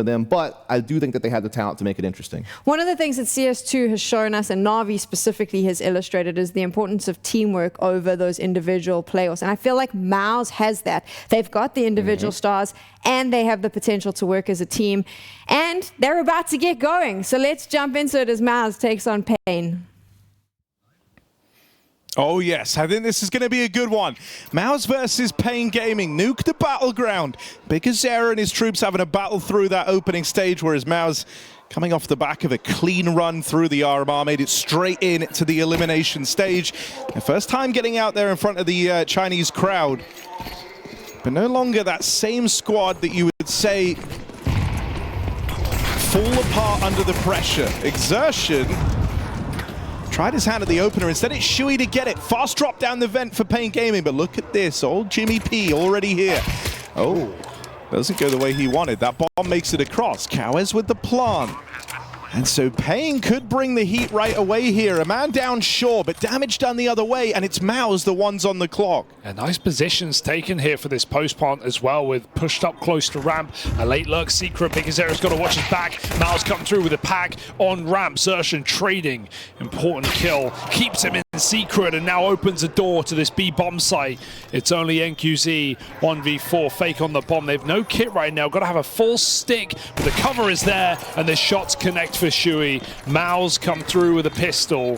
them, but I do think that they had the talent to make it interesting. One of the things that CS2 has shown us, and Na'Vi specifically has illustrated, is the importance of teamwork over those individual playoffs. And I feel like MOUZ has that. They've got the individual stars, and they have the potential to work as a team. And they're about to get going. So let's jump into it as MOUZ takes on paiN. Oh yes, I think this is going to be a good one. MOUZ versus paiN Gaming, Nuke the battleground. Buchholz and his troops having a battle through that opening stage, whereas MOUZ coming off the back of a clean run through the RMR, made it straight in to the elimination stage. Their first time getting out there in front of the Chinese crowd. But no longer that same squad that you would say fall apart under the pressure. Exertion tried his hand at the opener. Instead, it's Shui to get it. Fast drop down the vent for paiN Gaming, but look at this. Old Jimmy P already here. Oh, doesn't go the way he wanted. That bomb makes it across. Cowes with the plant. And so paiN could bring the heat right away here. A man down, sure, but damage done the other way, and it's MOUZ the ones on the clock. And nice positions taken here for this post plant as well, with pushed up close to ramp. A late lurk secret. Buchholz got to watch his back. MOUZ come through with a pack on ramp. Xerxon trading. Important kill. Keeps him in secret and now opens a door to this B bomb site. It's only NQZ 1v4. Fake on the bomb. They've no kit right now. Got to have a full stick, but the cover is there, and the shots connect for Shui. MOUZ come through with a pistol.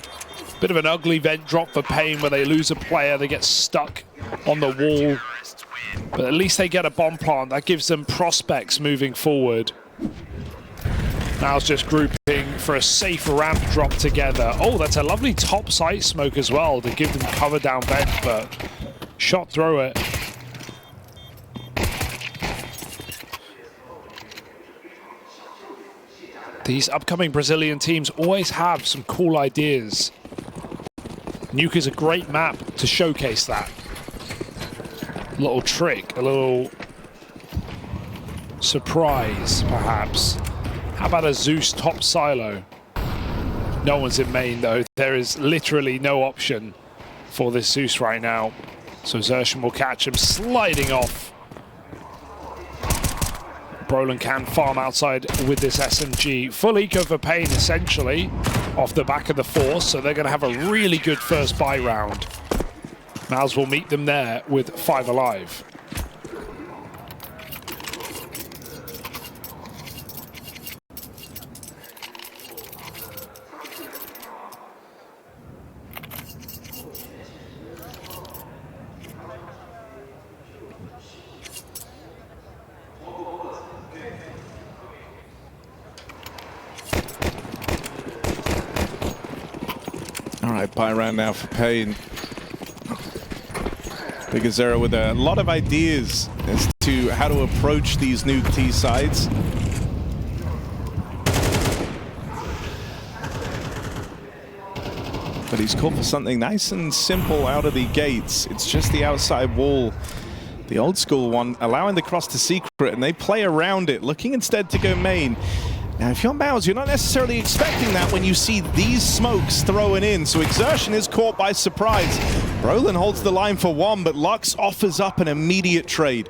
Bit of an ugly vent drop for paiN where they lose a player. They get stuck on the wall. But at least they get a bomb plant. That gives them prospects moving forward. MOUZ just grouping for a safe ramp drop together. Oh, that's a lovely top site smoke as well to give them cover down vent, but shot through it. These upcoming Brazilian teams always have some cool ideas. Nuke is a great map to showcase that. A little trick, a little surprise, perhaps. How about a Zeus top silo? No one's in main, though. There is literally no option for this Zeus right now. So Xerxon will catch him sliding off. Brolin can farm outside with this SMG. Full eco for paiN, essentially, off the back of the force, so they're going to have a really good first buy round. MOUZ will meet them there with 5 alive. All right, buy round now for paiN. Buchholz with a lot of ideas as to how to approach these Nuke T sides. But he's called for something nice and simple out of the gates. It's just the outside wall, the old school one, allowing the cross to secret, and they play around it, looking instead to go main. Now, if you're MOUZ, you're not necessarily expecting that when you see these smokes throwing in. So Exertion is caught by surprise. Brolin holds the line for one, but Lux offers up an immediate trade.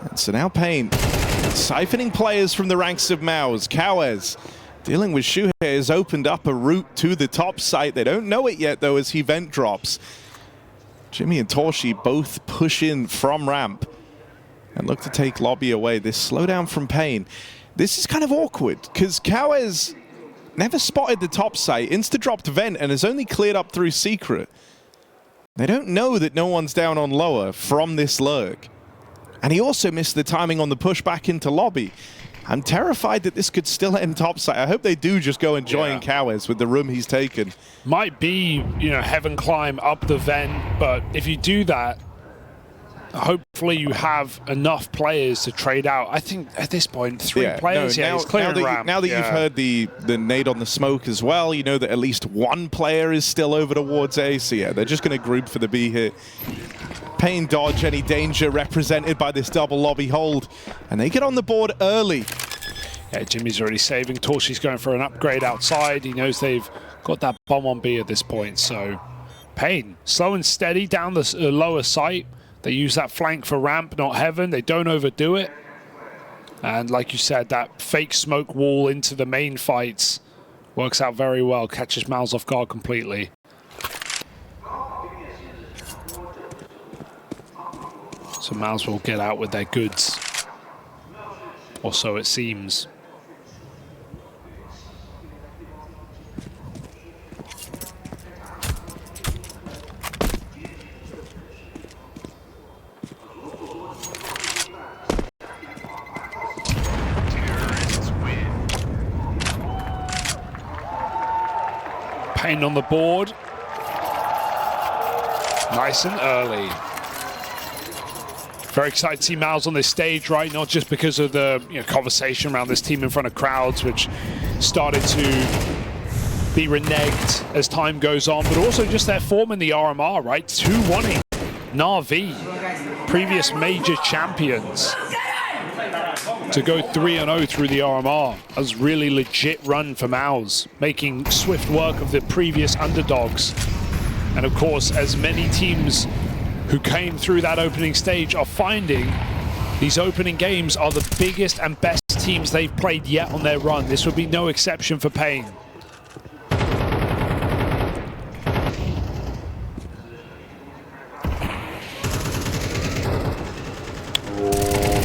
And so now paiN siphoning players from the ranks of MOUZ. Cowes dealing with Shu here has opened up a route to the top site. They don't know it yet, though, as he vent drops. Jimmy and Torshi both push in from ramp and look to take lobby away. This slowdown from paiN. This is kind of awkward, because Cowes never spotted the top site, insta-dropped vent, and has only cleared up through secret. They don't know that no one's down on lower from this lurk. And he also missed the timing on the push back into lobby. I'm terrified that this could still end top site. I hope they do just go and join Cowes with the room he's taken. Might be, you know, heaven climb up the vent, but if you do that, hopefully you have enough players to trade out. I think at this point, 3 players, it's clear ramp. Now that you've heard the nade on the smoke as well, you know that at least one player is still over towards A. So yeah, they're just going to group for the B here. paiN dodge any danger represented by this double lobby hold, and they get on the board early. Yeah, Jimmy's already saving. Torshi's going for an upgrade outside. He knows they've got that bomb on B at this point, so paiN slow and steady down the lower site. They use that flank for ramp, not heaven. They don't overdo it. And like you said, that fake smoke wall into the main fights works out very well, catches MOUZ off guard completely. So MOUZ will get out with their goods, or so it seems. paiN on the board. Nice and early. Very excited to see MOUZ on this stage, right? Not just because of the conversation around this team in front of crowds, which started to be reneged as time goes on, but also just their form in the RMR, right? 2-1-ing Na'Vi, previous major champions, to go 3-0 through the RMR. That was really legit run for MOUZ, making swift work of the previous underdogs. And of course, as many teams who came through that opening stage are finding, these opening games are the biggest and best teams they've played yet on their run. This would be no exception for paiN.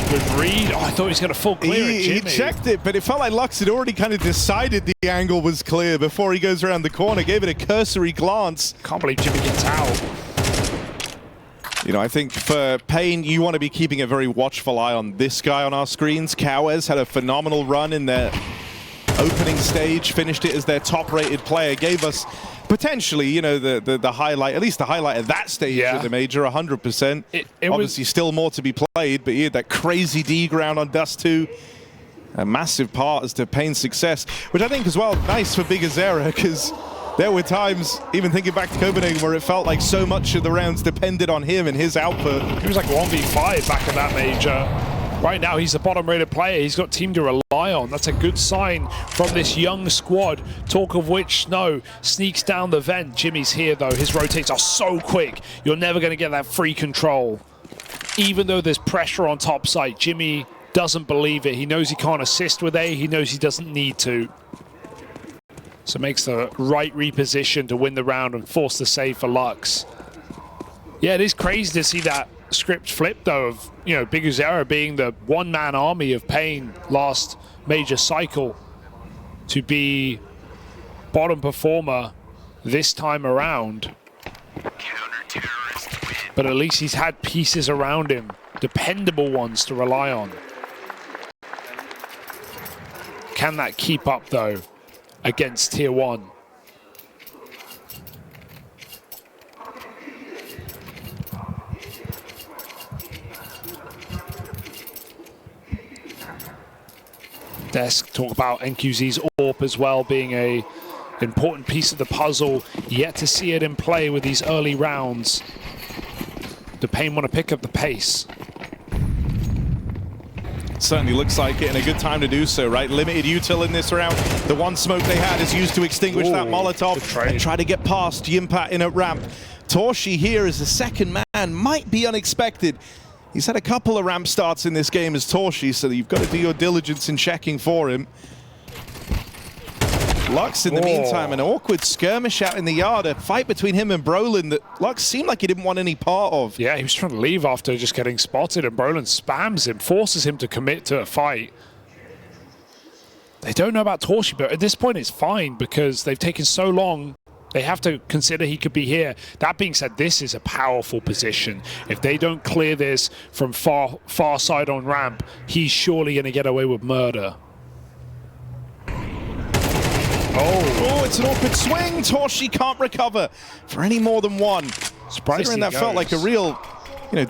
Good read. Oh, I thought he was going to full clear it, Jimmy. He checked it, but it felt like Lux had already kind of decided the angle was clear before he goes around the corner. Gave it a cursory glance. Can't believe Jimmy gets out. You know, I think for paiN, you want to be keeping a very watchful eye on this guy on our screens. Cowes had a phenomenal run in their opening stage, finished it as their top-rated player, gave us potentially, you know, the highlight, at least the highlight of that stage at the major, 100%. Obviously still more to be played, but he had that crazy D ground on Dust 2. A massive part as to paiN's success, which I think as well, nice for Bigazera, because there were times, even thinking back to Copenhagen, where it felt like so much of the rounds depended on him and his output. He was like 1v5 back in that major. Right now, he's the bottom-rated player. He's got team to rely on. That's a good sign from this young squad. Talk of which, Snow sneaks down the vent. Jimmy's here, though. His rotates are so quick. You're never going to get that free control. Even though there's pressure on top side, Jimmy doesn't believe it. He knows he can't assist with A. He knows he doesn't need to. So makes the right reposition to win the round and force the save for Lux. Yeah, it is crazy to see that script flip, though, of, Bigazera being the one-man army of paiN last major cycle to be bottom performer this time around. But at least he's had pieces around him, dependable ones to rely on. Can that keep up, though, against Tier 1? Desk talk about NQZ's AWP as well being a important piece of the puzzle. Yet to see it in play with these early rounds. Do paiN want to pick up the pace? Certainly looks like it, and a good time to do so, right? Limited util in this round. The one smoke they had is used to extinguish that Molotov and try to get past Yimpat in at ramp. Torshi here as the second man might be unexpected. He's had a couple of ramp starts in this game as Torshi, so you've got to do your diligence in checking for him. Lux, in the meantime, an awkward skirmish out in the yard, a fight between him and Brolin that Lux seemed like he didn't want any part of. Yeah, he was trying to leave after just getting spotted, and Brolin spams him, forces him to commit to a fight. They don't know about Torshi, but at this point it's fine because they've taken so long. They have to consider he could be here. That being said, this is a powerful position. If they don't clear this from far side on ramp, he's surely going to get away with murder. Oh, it's an awkward swing. Torshi can't recover for any more than one. Surprising that felt like a real,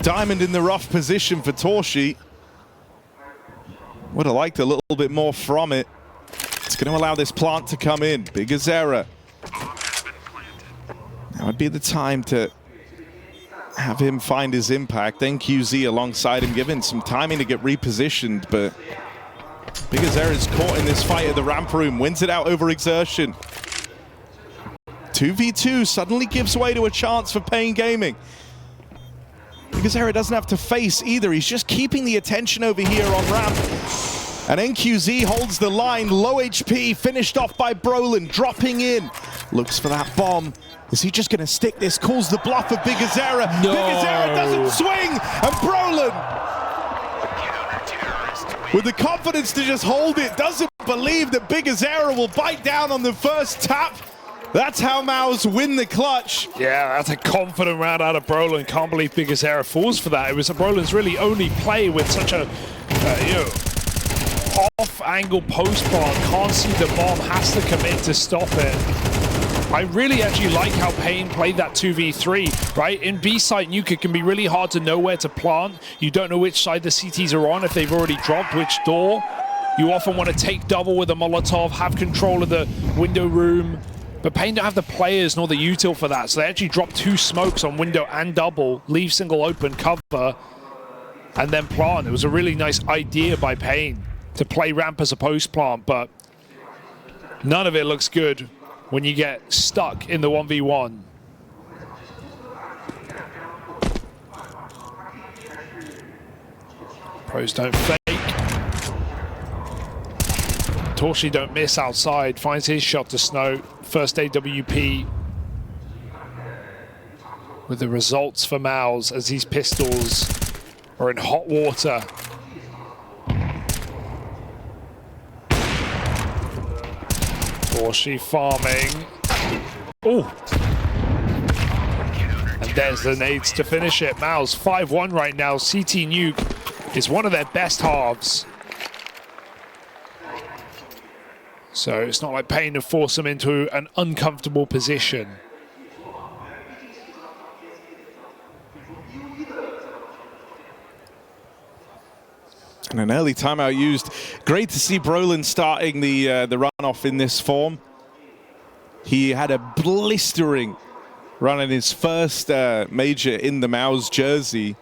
diamond in the rough position for Torshi. Would have liked a little bit more from it. It's going to allow this plant to come in. Bigazera. Now would be the time to have him find his impact. NQZ alongside him, giving some timing to get repositioned, but Bigazera is caught in this fight at the ramp room, wins it out over exertion. 2v2 suddenly gives way to a chance for paiN Gaming. Bigazera doesn't have to face either. He's just keeping the attention over here on ramp. And NQZ holds the line, low HP, finished off by Brolin, dropping in. Looks for that bomb. Is he just going to stick this? Calls the bluff of Bigazera. No. Bigazera doesn't swing, and Brolin, with the confidence to just hold it, doesn't believe that Bigazera will bite down on the first tap. That's how MOUZ win the clutch. Yeah, that's a confident round out of Brolin. Can't believe Bigazera falls for that. It was Brolin's really only play with such a, off-angle post bomb. Can't see the bomb, has to commit to stop it. I really actually like how paiN played that 2v3, right? In B site, Nuke, it can be really hard to know where to plant. You don't know which side the CTs are on, if they've already dropped, which door. You often want to take double with a Molotov, have control of the window room. But paiN don't have the players nor the util for that, so they actually drop 2 smokes on window and double, leave single open cover, and then plant. It was a really nice idea by paiN to play ramp as a post plant, but none of it looks good when you get stuck in the 1v1. Pros don't fake. Torshi don't miss outside, finds his shot to Snow. First AWP with the results for MOUZ as these pistols are in hot water. Torshi farming. Oh! And there's the nades to finish it. MOUZ 5-1 right now. CT Nuke is one of their best halves. So it's not like paiN to force them into an uncomfortable position. And an early timeout used. Great to see Brolin starting the runoff in this form. He had a blistering run in his first major in the MOUZ jersey.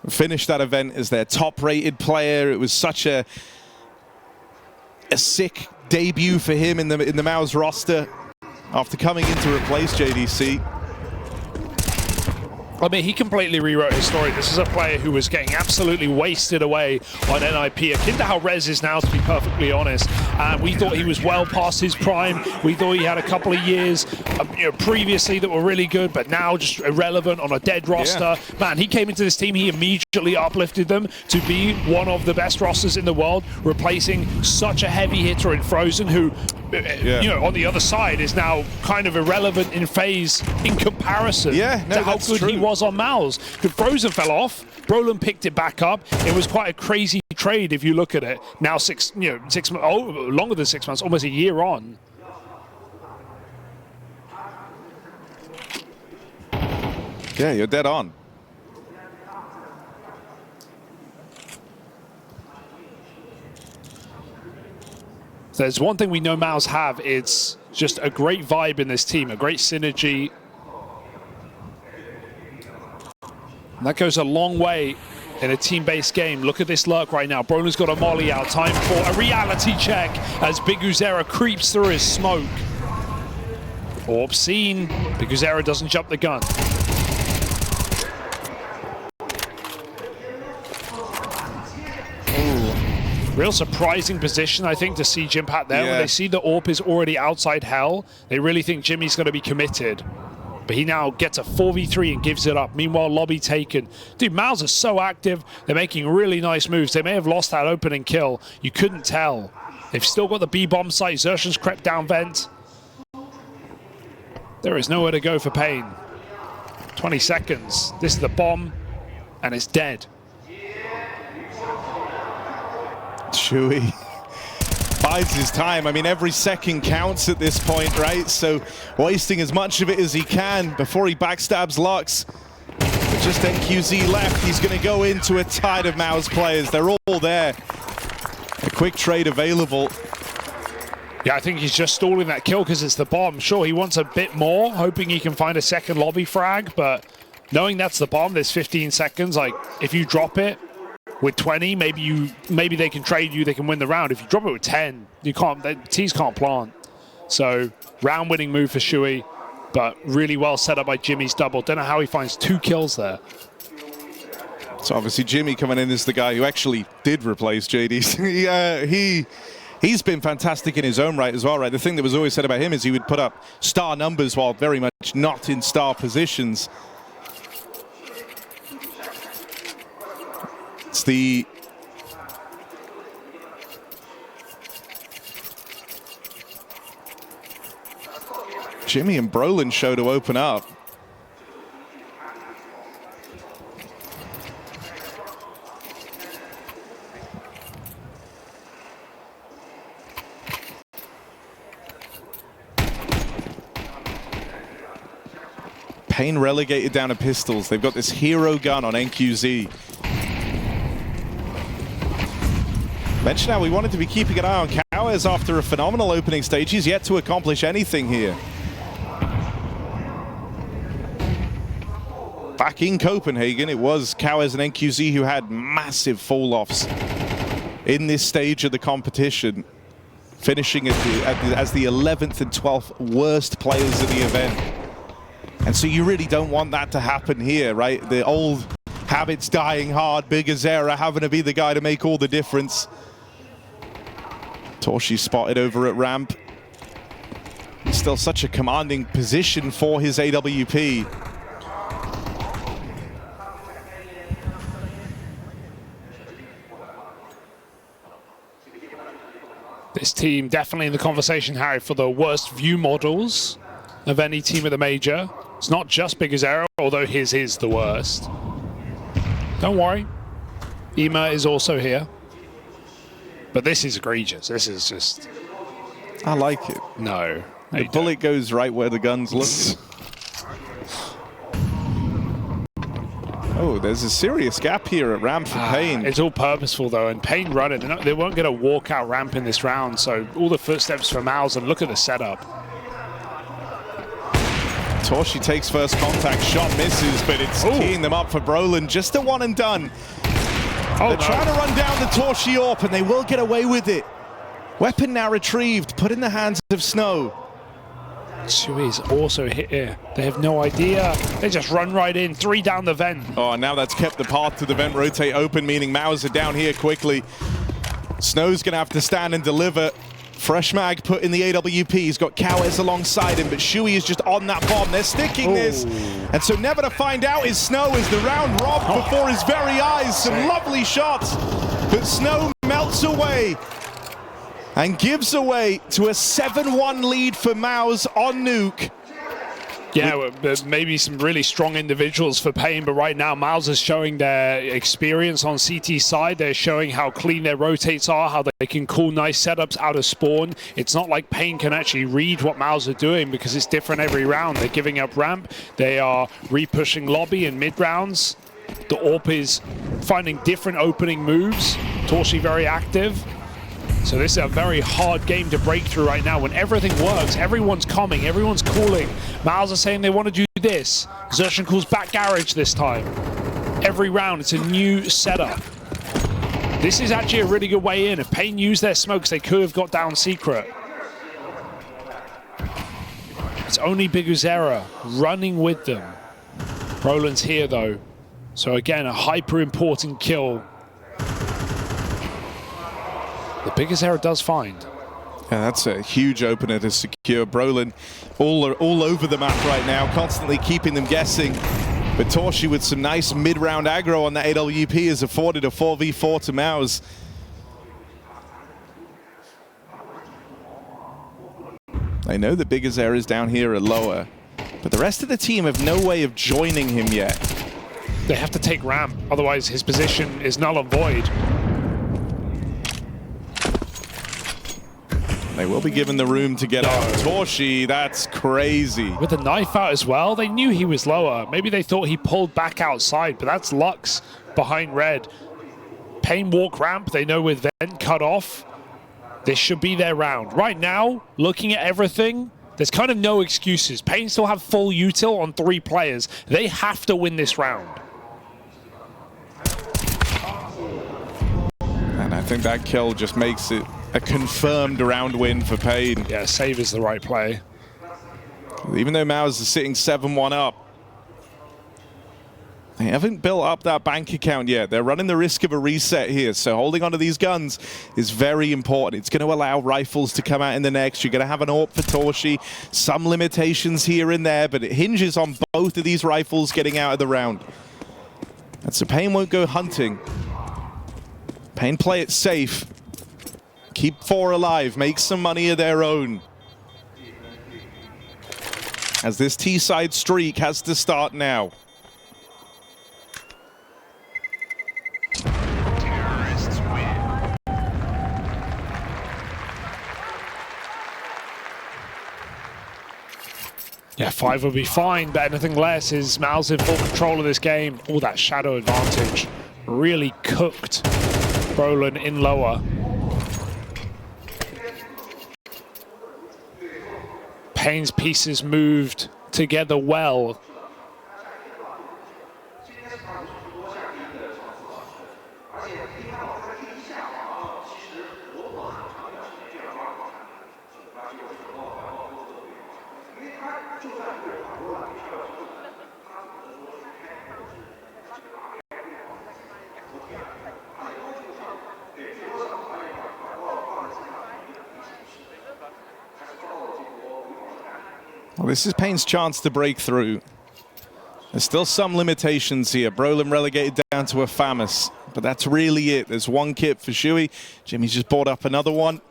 Finished that event as their top-rated player. It was such a sick debut for him in the MOUZ roster after coming in to replace JDC. I mean, he completely rewrote his story. This is a player who was getting absolutely wasted away on NIP, akin to how Rez is now, to be perfectly honest. We thought he was well past his prime. We thought he had a couple of years previously that were really good, but now just irrelevant on a dead roster. Yeah. Man, he came into this team, he immediately uplifted them to be one of the best rosters in the world, replacing such a heavy hitter in Frozen, who, on the other side is now kind of irrelevant in phase in comparison to how good he was on MOUZ. Frozen fell off, Brolin picked it back up. It was quite a crazy trade if you look at it. Now longer than 6 months, almost a year on. Yeah, you're dead on. There's one thing we know MOUZ have, it's just a great vibe in this team, a great synergy. And that goes a long way in a team-based game. Look at this lurk right now. Brolin's got a molly out. Time for a reality check as Bigazera creeps through his smoke. Orb seen. Bigazera doesn't jump the gun. Real surprising position, I think, to see Jimpat there. When they see the AWP is already outside hell, they really think Jimmy's going to be committed. But he now gets a 4v3 and gives it up. Meanwhile, lobby taken. Dude, MOUZ are so active. They're making really nice moves. They may have lost that opening kill. You couldn't tell. They've still got the B-bomb site. Xerxion's crept down vent. There is nowhere to go for paiN. 20 seconds. This is the bomb, and it's dead. Chewy bides his time. I mean, every second counts at this point, right? So wasting as much of it as he can before he backstabs Lux. But just NQZ left. He's going to go into a tide of MOUZ players. They're all there. A quick trade available. Yeah, I think he's just stalling that kill because it's the bomb. Sure, he wants a bit more, hoping he can find a second lobby frag, but knowing that's the bomb, there's 15 seconds. Like, if you drop it with 20, maybe they can trade you, they can win the round. If you drop it with 10, you can't. The T's can't plant. So round-winning move for Shui, but really well set up by Jimmy's double. Don't know how he finds 2 kills there. So obviously Jimmy coming in is the guy who actually did replace JD. He's been fantastic in his own right as well, right? The thing that was always said about him is he would put up star numbers while very much not in star positions. It's the Jimmy and Brolin show to open up. paiN relegated down to pistols. They've got this hero gun on NQZ. Mentioned how we wanted to be keeping an eye on Cowes after a phenomenal opening stage. He's yet to accomplish anything here. Back in Copenhagen, it was Cowes and NQZ who had massive fall-offs in this stage of the competition, finishing as the 11th and 12th worst players of the event. And so you really don't want that to happen here, right? The old habits dying hard, Big Azera having to be the guy to make all the difference. Torshi spotted over at ramp. Still such a commanding position for his AWP. This team definitely in the conversation, Harry, for the worst view models of any team at the major. It's not just Big Azera, although his is the worst. Don't worry, Ema is also here. But this is egregious. This is just... I like it. No. The bullet goes right where the guns look. Oh, there's a serious gap here at ramp for paiN. It's all purposeful, though, and paiN run it. They weren't going to walk out ramp in this round, so all the footsteps for MOUZ, and look at the setup. Torshi takes first contact, shot misses, but it's keying them up for Brolin. Just a one and done. They're trying to run down the Torshi AWP, and they will get away with it. Weapon now retrieved, put in the hands of Snow. Sui is also hit here. They have no idea. They just run right in, 3 down the vent. Oh, and now that's kept the path to the vent rotate open, meaning MOUZ are down here quickly. Snow's gonna have to stand and deliver. Fresh mag put in the AWP. He's got Cowes alongside him, but Shui is just on that bomb. They're sticking this. And so never to find out is Snow as the round robbed before his very eyes. Some lovely shots, but Snow melts away and gives away to a 7-1 lead for MOUZ on Nuke. Yeah, maybe some really strong individuals for paiN, but right now MOUZ is showing their experience on CT side. They're showing how clean their rotates are, how they can call nice setups out of spawn. It's not like paiN can actually read what MOUZ are doing because it's different every round. They're giving up ramp. They are re-pushing lobby in mid rounds. The AWP is finding different opening moves. Torshi very active. So this is a very hard game to break through right now. When everything works, everyone's coming, everyone's calling. MOUZ are saying they want to do this. Zershan calls back garage this time. Every round, it's a new setup. This is actually a really good way in. If paiN used their smokes, they could have got down secret. It's only Big Azera running with them. Roland's here though. So again, a hyper important kill. The Big Azera does find. Yeah, that's a huge opener to secure. Brolin all over the map right now, constantly keeping them guessing. But Torshi with some nice mid-round aggro on the AWP has afforded a 4v4 to MOUZ. I know that Big Azera is down here at lower, but the rest of the team have no way of joining him yet. They have to take ramp, otherwise his position is null and void. They will be given the room to get out. Torshi, that's crazy. With the knife out as well, they knew he was lower. Maybe they thought he pulled back outside, but that's Lux behind red. paiN walk ramp, they know with vent cut off, this should be their round. Right now, looking at everything, there's kind of no excuses. paiN still have full util on 3 players. They have to win this round. And I think that kill just makes it a confirmed round win for paiN. Yeah, save is the right play. Even though MOUZ is sitting 7-1 up, They haven't built up that bank account yet. They're running the risk of a reset here, so holding onto these guns is very important. It's going to allow rifles to come out in the next. You're going to have an AWP for Torshi. Some limitations here and there, but it hinges on both of these rifles getting out of the round. And so paiN won't go hunting. paiN play it safe. Keep 4 alive. Make some money of their own. As this T-side streak has to start now. Yeah, 5 will be fine, but anything less is MOUZ in full control of this game. All that shadow advantage really cooked Brolin in lower. paiN's pieces moved together well. Well, this is paiN's chance to break through. There's still some limitations here. Brolin relegated down to a FAMAS, but that's really it. There's 1 kit for Shui. Jimmy's just bought up another one.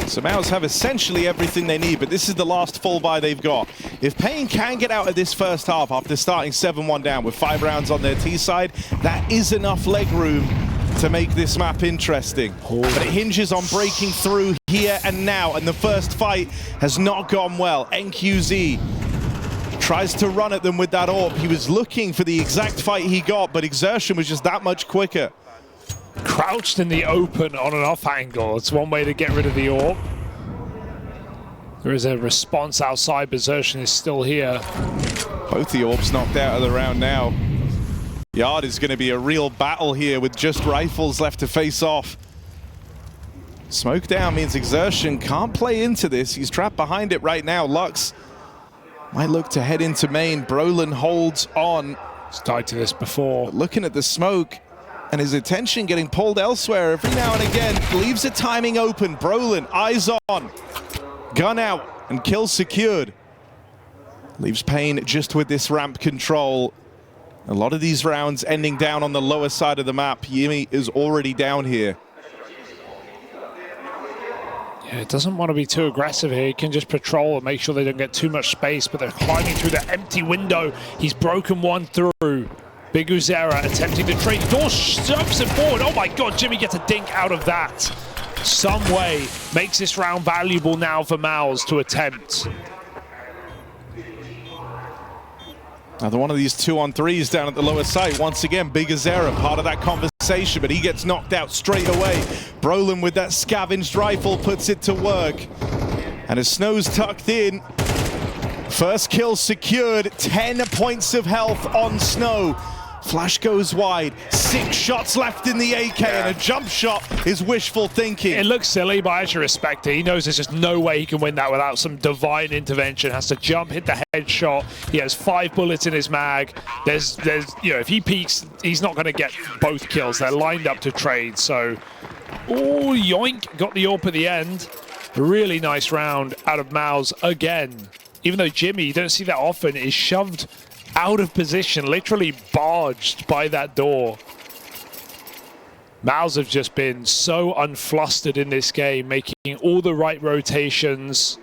So MOUZ have essentially everything they need, but this is the last full buy they've got. If paiN can get out of this first half after starting 7-1 down with 5 rounds on their T side, that is enough leg room to make this map interesting. But it hinges on breaking through here and now, and the first fight has not gone well. NQZ tries to run at them with that AWP. He was looking for the exact fight he got, but Exertion was just that much quicker. Crouched in the open on an off angle. It's one way to get rid of the AWP. There is a response outside, but Exertion is still here. Both the AWPs knocked out of the round now. Yard is going to be a real battle here with just rifles left to face off. Smoke down means Exertion can't play into this. He's trapped behind it right now. Lux might look to head into main. Brolin holds on. He's died to this before. But looking at the smoke and his attention getting pulled elsewhere every now and again, leaves the timing open. Brolin, eyes on. Gun out and kill secured. Leaves paiN just with this ramp control. A lot of these rounds ending down on the lower side of the map. Yimi is already down here. Yeah, it doesn't want to be too aggressive here. He can just patrol and make sure they don't get too much space, but they're climbing through the empty window. He's broken one through. Big Uzera attempting to trade. Door shoves him forward. Oh my God, Jimmy gets a dink out of that. Some way makes this round valuable now for MOUZ to attempt. Another one of these 2-on-3s down at the lower site. Once again, Big Azera, part of that conversation, but he gets knocked out straight away. Brolin with that scavenged rifle puts it to work. And as Snow's tucked in, first kill secured, 10 points of health on Snow. Flash goes wide, 6 shots left in the AK, and a jump shot is wishful thinking. It looks silly, but I actually respect it. He knows there's just no way he can win that without some divine intervention. Has to jump, hit the headshot. He has 5 bullets in his mag. There's, you know, if he peeks, he's not going to get both kills. They're lined up to trade. So, oh, yoink, got the AWP at the end. Really nice round out of MOUZ again. Even though Jimmy, you don't see that often, is shoved out of position, literally barged by that door. MOUZ have just been so unflustered in this game, making all the right rotations,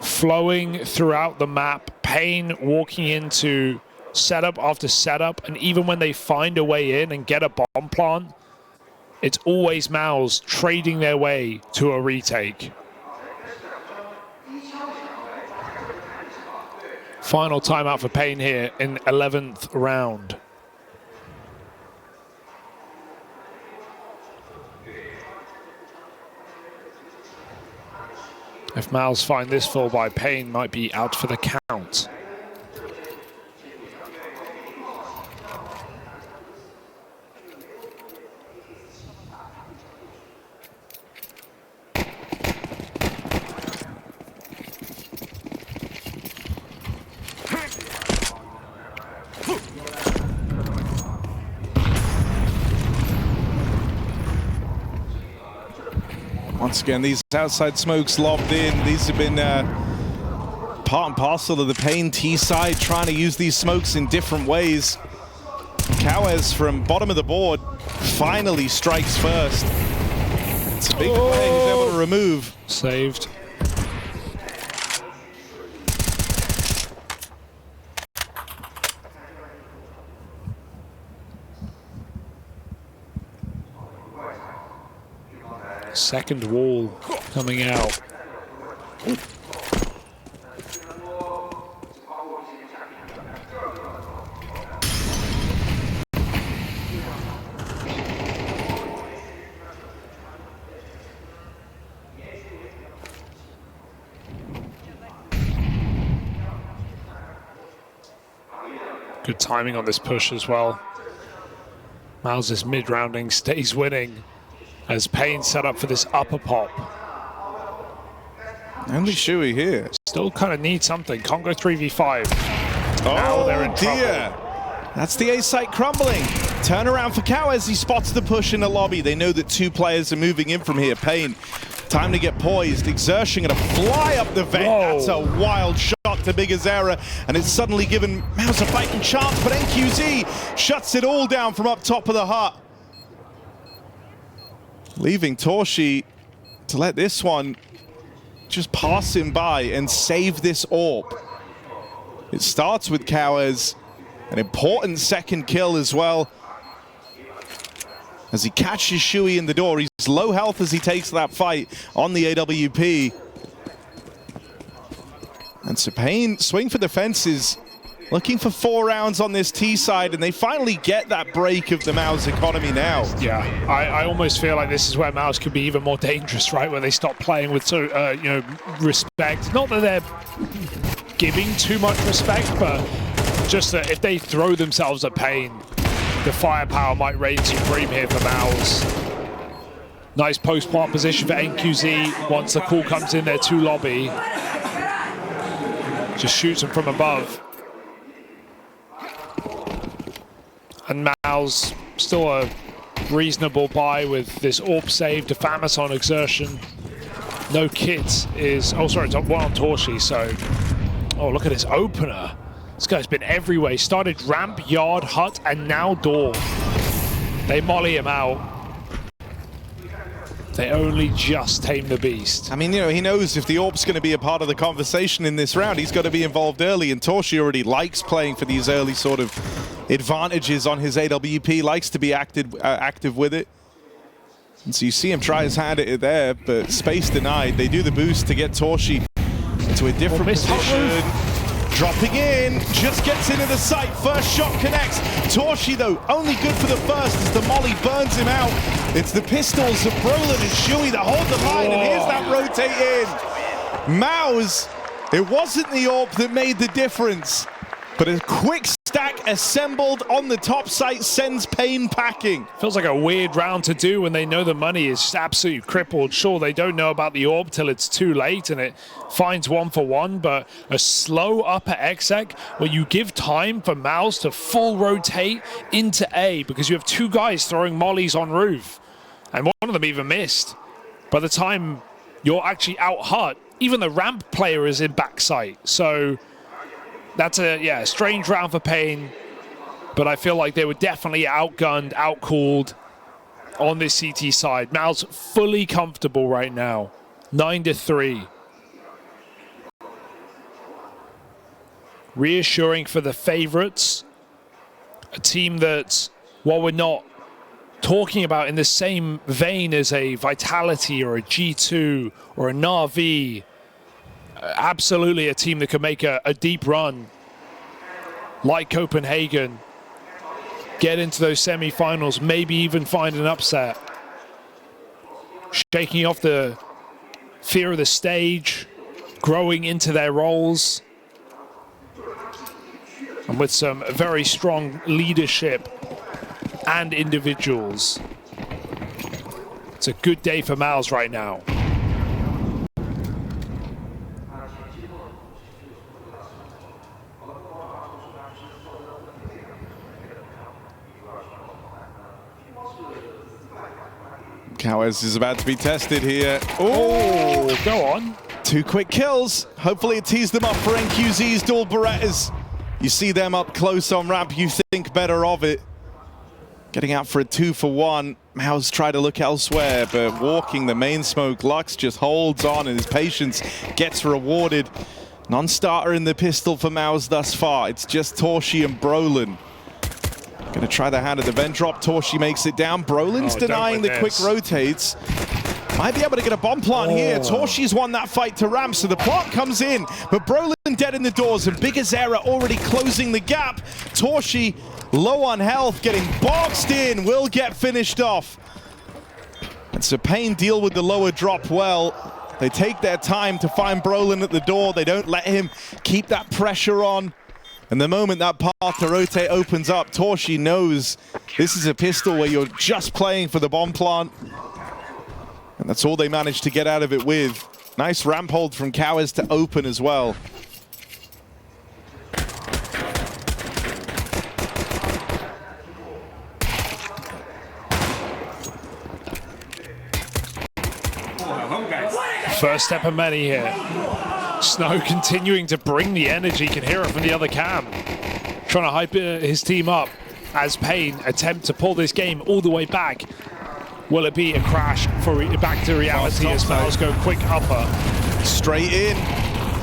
flowing throughout the map. paiN walking into setup after setup, and even when they find a way in and get a bomb plant, it's always MOUZ trading their way to a retake. Final timeout for paiN here in 11th round. If MOUZ find this full buy, paiN might be out for the count. Once again, these outside smokes lobbed in. These have been part and parcel of the paiN T side, trying to use these smokes in different ways. Cowes from bottom of the board finally strikes first. It's a big play he's able to remove. Saved. Second wall coming out. Good timing on this push as well. MOUZ's mid-rounding stays winning as paiN set up for this upper pop. Only Shui here. Still kind of need something. Congo 3v5. Oh, now they're in dear. trouble. That's the A site crumbling. Turn around for Cowes. He spots the push in the lobby. They know that two players are moving in from here. paiN, time to get poised. Exertion gonna fly up the vent. Whoa. That's a wild shot to Big Azera, and it's suddenly given MOUZ a fighting chance, but NQZ shuts it all down from up top of the hut. Leaving Torshi to let this one just pass him by and save this AWP. It starts with Cowes, an important second kill as well. As he catches Shui in the door, he's low health as he takes that fight on the AWP. And so paiN swing for the fences, looking for 4 rounds on this T side, and they finally get that break of the MOUZ economy now. Yeah, I almost feel like this is where MOUZ could be even more dangerous, right? Where they stop playing with respect. Not that they're giving too much respect, but just that if they throw themselves at paiN, the firepower might reign supreme here for MOUZ. Nice post-plant position for NQZ once the call comes in there to lobby. Just shoots them from above. And MOUZ still a reasonable buy with this AWP save to Famas on Exertion. No kit is, oh sorry, top one on Torshi, so. Oh, look at this opener. This guy's been everywhere. He started ramp, yard, hut, and now door. They molly him out. They only just tame the beast. I mean, you know, he knows if the AWP's going to be a part of the conversation in this round, he's got to be involved early, and Torshi already likes playing for these early sort of advantages on his AWP, likes to be active with it. And so you see him try his hand at it there, but space denied. They do the boost to get Torshi into a different position. Dropping in, just gets into the site. First shot connects. Torshi, though, only good for the first as the molly burns him out. It's the pistols of Brolin and Shui that hold the line, and here's that rotate in. MOUZ, it wasn't the AWP that made the difference, but a quick stack assembled on the top site sends paiN packing. Feels like a weird round to do when they know the money is absolutely crippled. Sure, they don't know about the AWP till it's too late and it finds 1 for 1, but a slow upper exec where you give time for MOUZ to full rotate into A because you have 2 guys throwing mollies on roof. And one of them even missed. By the time you're actually out hut, even the ramp player is in backside. So that's a strange round for paiN, but I feel like they were definitely outgunned, outcooled on this CT side. MOUZ fully comfortable right now, 9-3. Reassuring for the favorites, a team that, while we're not talking about in the same vein as a Vitality or a G2 or a Na'Vi, absolutely a team that could make a deep run like Copenhagen, get into those semi-finals, maybe even find an upset. Shaking off the fear of the stage, growing into their roles, and with some very strong leadership and individuals. It's a good day for MOUZ right now. Kawes is about to be tested here. Oh, go on. 2 quick kills. Hopefully it tees them up for NQZ's dual Berettas. You see them up close on ramp, you think better of it. Getting out for a 2-for-1. MOUZ try to look elsewhere, but walking the main smoke, Lux just holds on and his patience gets rewarded. Non-starter in the pistol for MOUZ thus far. It's just Torshi and Brolin. Gonna try the hand at the vent drop. Torshi makes it down. Brolin's denying the quick rotates. Might be able to get a bomb plant here. Torshi's won that fight to ramp, so the plant comes in, but Brolin dead in the doors, and Big Azera already closing the gap. Torshi low on health, getting boxed in, will get finished off. And so paiN deal with the lower drop well. They take their time to find Brolin at the door. They don't let him keep that pressure on. And the moment that path to rotate opens up, Torshi knows this is a pistol where you're just playing for the bomb plant. And that's all they managed to get out of it with. Nice ramp hold from Kawes to open as well. First step of many here. Snow continuing to bring the energy, can hear it from the other cam. Trying to hype his team up as paiN attempt to pull this game all the way back. Will it be a crash for back to reality as MOUZ go quick upper? Straight in.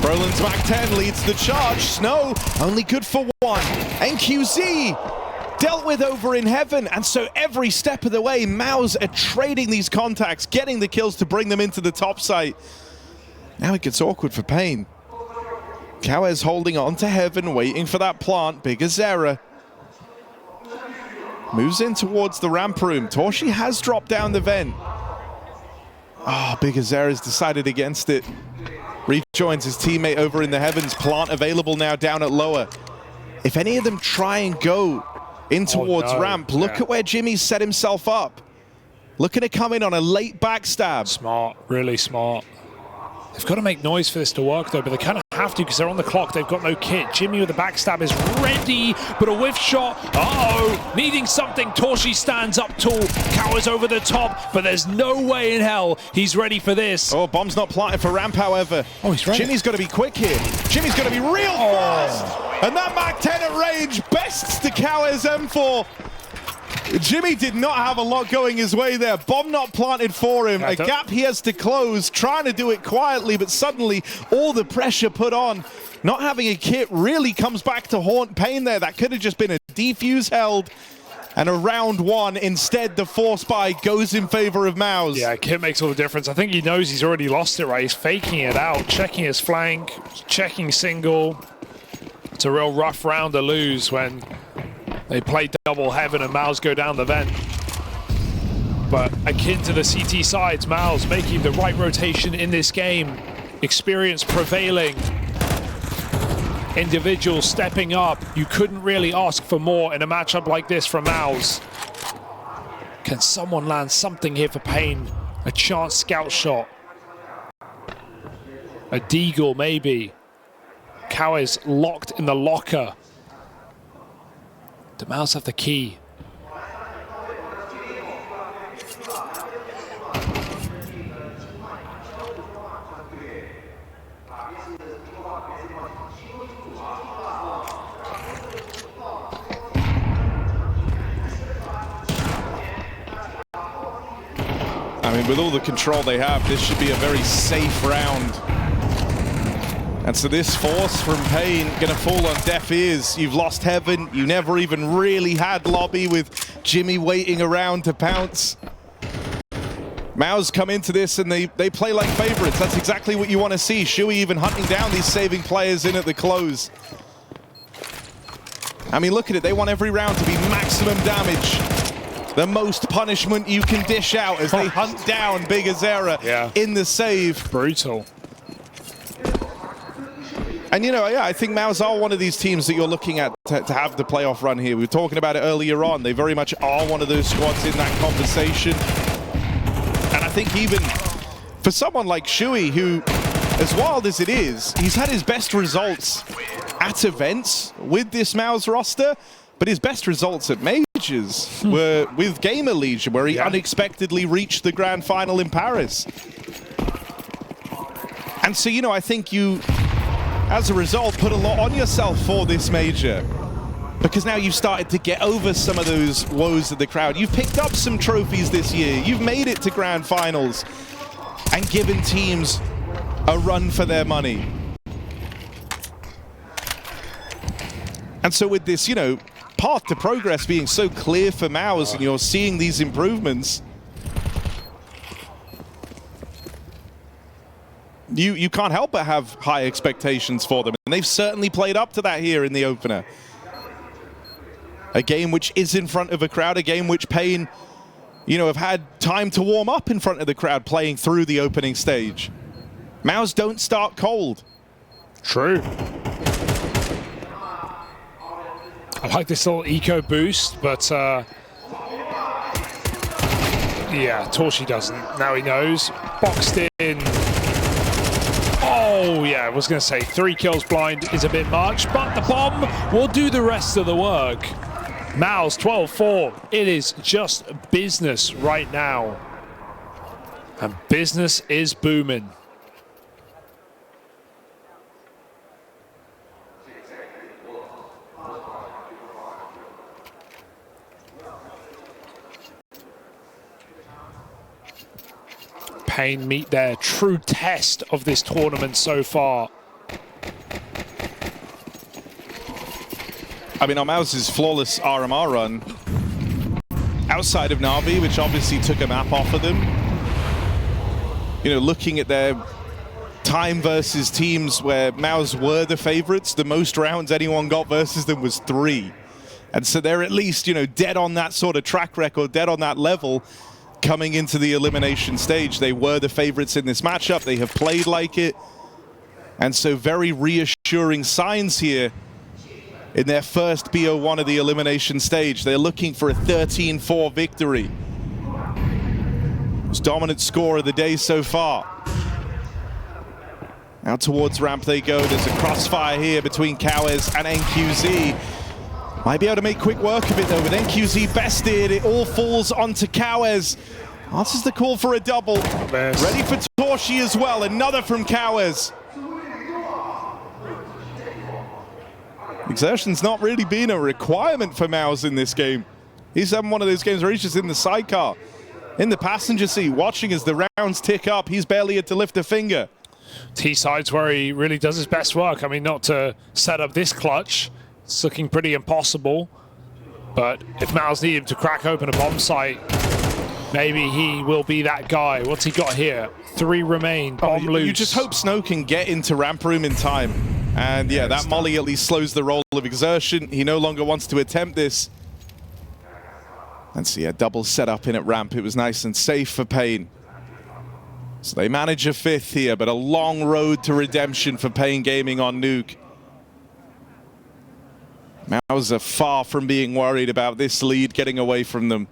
Brolin's Mac 10 leads the charge. Snow only good for 1. NQZ dealt with over in heaven, and so every step of the way, MOUZ are trading these contacts, getting the kills to bring them into the top site. Now it gets awkward for paiN. Kawes holding on to heaven, waiting for that plant. Big Azera moves in towards the ramp room. Torshi has dropped down the vent. Big Azera's decided against it. Rejoins his teammate over in the heavens. Plant available now down at lower. If any of them try and go in towards ramp, look at where Jimmy's set himself up. Looking to come in on a late backstab. Smart, really smart. They've got to make noise for this to work though, but they kind of have to because they're on the clock. They've got no kit. Jimmy with the backstab is ready, but a whiff shot. Uh-oh, needing something. Torshi stands up tall. Kawes over the top, but there's no way in hell he's ready for this. Oh, bomb's not planted for ramp, however. Oh, he's ready. Jimmy's got to be quick here. Jimmy's got to be real fast. And that Mac 10 at range bests the Kawes M4. Jimmy did not have a lot going his way there. Bomb not planted for him. A gap he has to close, trying to do it quietly, but suddenly all the pressure put on. Not having a kit really comes back to haunt paiN there. That could have just been a defuse held and a round 1. Instead, the force buy goes in favor of MOUZ. Yeah, kit makes all the difference. I think he knows he's already lost it, right? He's faking it out, checking his flank, checking single. It's a real rough round to lose when they play double heaven and MOUZ go down the vent. But akin to the CT sides, MOUZ making the right rotation in this game. Experience prevailing. Individuals stepping up. You couldn't really ask for more in a matchup like this from MOUZ. Can someone land something here for paiN? A chance scout shot. A deagle maybe. Kawes locked in the locker. Do MOUZ have the key? I mean, with all the control they have, this should be a very safe round. And so this force from paiN going to fall on deaf ears. You've lost heaven. You never even really had lobby with Jimmy waiting around to pounce. MOUZ come into this and they play like favorites. That's exactly what you want to see. Shui even hunting down these saving players in at the close. I mean, look at it. They want every round to be maximum damage. The most punishment you can dish out as they hunt down Big Azera in the save. Brutal. And, you know, I think MOUZ are one of these teams that you're looking at to have the playoff run here. We were talking about it earlier on. They very much are one of those squads in that conversation. And I think even for someone like Shui, who, as wild as it is, he's had his best results at events with this MOUZ roster, but his best results at MOUZ majors were with Gamer Legion, where he unexpectedly reached the grand final in Paris. And so, you know, I think you, as a result, put a lot on yourself for this major. Because now you've started to get over some of those woes of the crowd. You've picked up some trophies this year. You've made it to grand finals and given teams a run for their money. And so with this, you know, path to progress being so clear for MOUZ, and you're seeing these improvements, you can't help but have high expectations for them. And they've certainly played up to that here in the opener. A game which is in front of a crowd, a game which paiN, you know, have had time to warm up in front of the crowd playing through the opening stage. MOUZ don't start cold. True. I like this little eco boost, but yeah, Torchy doesn't. Now he knows. Boxed in. Oh yeah, I was going to say 3 kills blind is a bit much, but the bomb will do the rest of the work. MOUZ 12-4. It is just business right now. And business is booming. paiN meet their true test of this tournament so far. I mean, on MOUZ's flawless RMR run, outside of Na'Vi, which obviously took a map off of them, you know, looking at their time versus teams where MOUZ were the favorites, the most rounds anyone got versus them was 3. And so they're at least, you know, dead on that sort of track record, dead on that level coming into the elimination stage. They were the favorites in this matchup. They have played like it. And so very reassuring signs here in their first BO1 of the elimination stage. They're looking for a 13-4 victory. Most dominant score of the day so far. Now towards ramp they go. There's a crossfire here between Kawes and NQZ. Might be able to make quick work of it though. With NQZ bested, it all falls onto Kawes. Answers the call for a double. Ready for Torchy as well. Another from Kawes. Exertion's not really been a requirement for MOUZ in this game. He's having one of those games where he's just in the sidecar, in the passenger seat, watching as the rounds tick up. He's barely had to lift a finger. T-side's where he really does his best work. I mean, not to set up this clutch. It's looking pretty impossible. But if MOUZ need him to crack open a bomb site, maybe he will be that guy. What's he got here? 3 remain, bomb loose. You just hope Snow can get into ramp room in time. And yeah, that molly at least slows the roll of Exertion. He no longer wants to attempt this. And so yeah, double setup in at ramp. It was nice and safe for paiN. So they manage a 5th here, but a long road to redemption for paiN Gaming on Nuke. MOUZ are far from being worried about this lead getting away from them.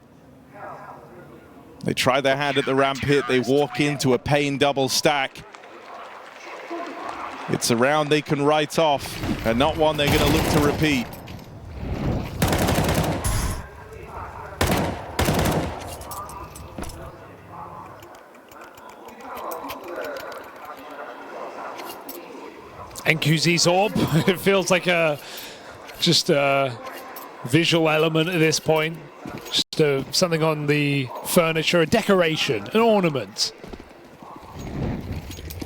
They try their hand at the ramp hit. They walk into a paiN double stack. It's a round they can write off, and not one they're going to look to repeat. NQZ's orb, it feels like just a visual element at this point. Just something on the furniture, a decoration, an ornament.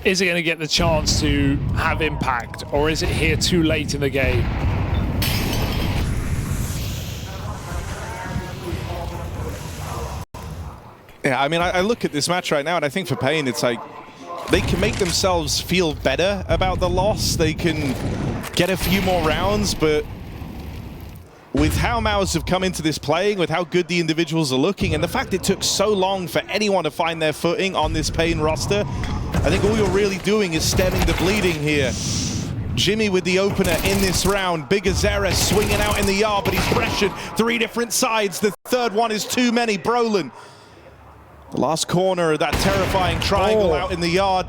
Is it going to get the chance to have impact, or is it here too late in the game? Yeah, I mean, I look at this match right now, and I think for paiN, it's like they can make themselves feel better about the loss. They can get a few more rounds, but with how MOUZ have come into this playing, with how good the individuals are looking, and the fact it took so long for anyone to find their footing on this paiN roster, I think all you're really doing is stemming the bleeding here. Jimmy with the opener in this round. Big Azera swinging out in the yard, but he's pressured 3 different sides. The third one is too many. Brolin, the last corner of that terrifying triangle out in the yard,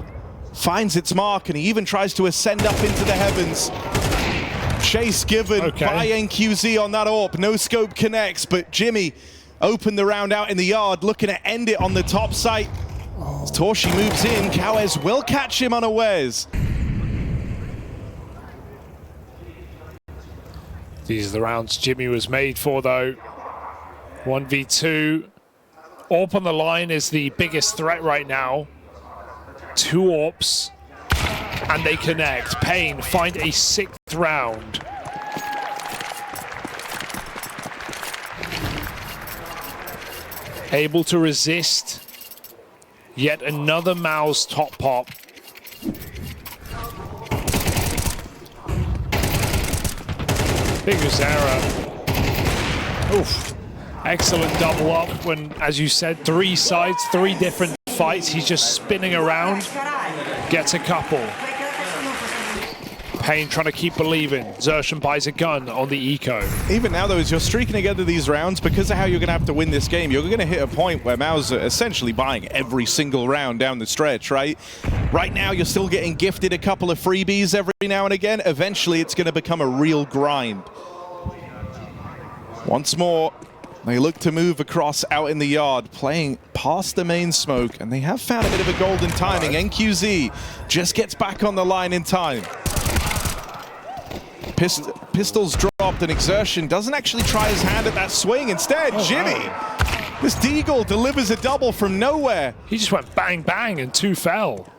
finds its mark, and he even tries to ascend up into the heavens. Chase given by NQZ on that AWP. No scope connects, but Jimmy opened the round out in the yard, looking to end it on the top site. As Torshi moves in, Kawes will catch him unawares. These are the rounds Jimmy was made for, though. 1v2. AWP on the line is the biggest threat right now. 2 AWPs, and they connect. paiN find a 6th round. Able to resist yet another MOUZ top pop. Big error. Oof. Excellent double up when, as you said, 3 sides, 3 different fights. He's just spinning around, gets a couple. paiN trying to keep believing. Xerxon buys a gun on the eco. Even now, though, as you're streaking together these rounds, because of how you're going to have to win this game, you're going to hit a point where MOUZ are essentially buying every single round down the stretch, right? Right now, you're still getting gifted a couple of freebies every now and again. Eventually, it's going to become a real grind. Once more, they look to move across out in the yard, playing past the main smoke, and they have found a bit of a golden timing. NQZ just gets back on the line in time. Pistols dropped, and Xerxon doesn't actually try his hand at that swing. Instead, Jimmy, this Deagle delivers a double from nowhere. He just went bang, bang, and 2 fell.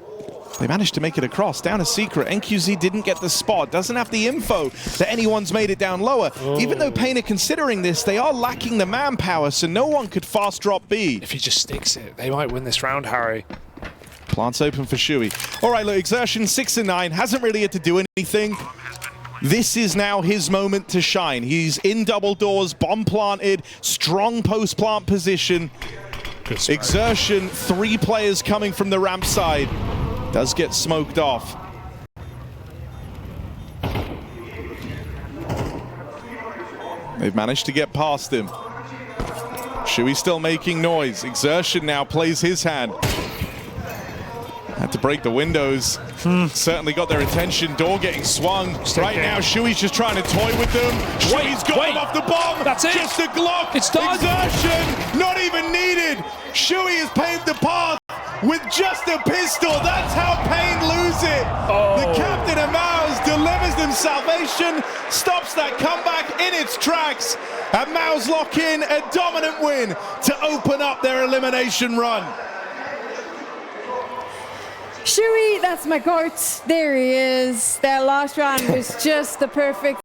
They managed to make it across, down a secret. NQZ didn't get the spot, doesn't have the info that anyone's made it down lower. Even though paiN are considering this, they are lacking the manpower, so no one could fast drop B. If he just sticks it, they might win this round, Harry. Plants open for Shui. All right, look, Xerxon 6-9, hasn't really had to do anything. This is now his moment to shine. He's in double doors, bomb planted, strong post-plant position. Xerxon, 3 players coming from the ramp side. Does get smoked off. They've managed to get past him. Shui still making noise. Xerxon now plays his hand. Had to break the windows. Certainly got their attention. Door getting swung. Right now, Shui's just trying to toy with them. Shui's got him off the bomb. That's it. Just a Glock. It's done. Xerxon, not even needed. Shui has paved the path with just a pistol. That's how paiN lose it. The captain of MOUZ delivers them salvation, stops that comeback in its tracks, and MOUZ lock in a dominant win to open up their elimination run. Shui, that's my goat. There he is. That last round was just the perfect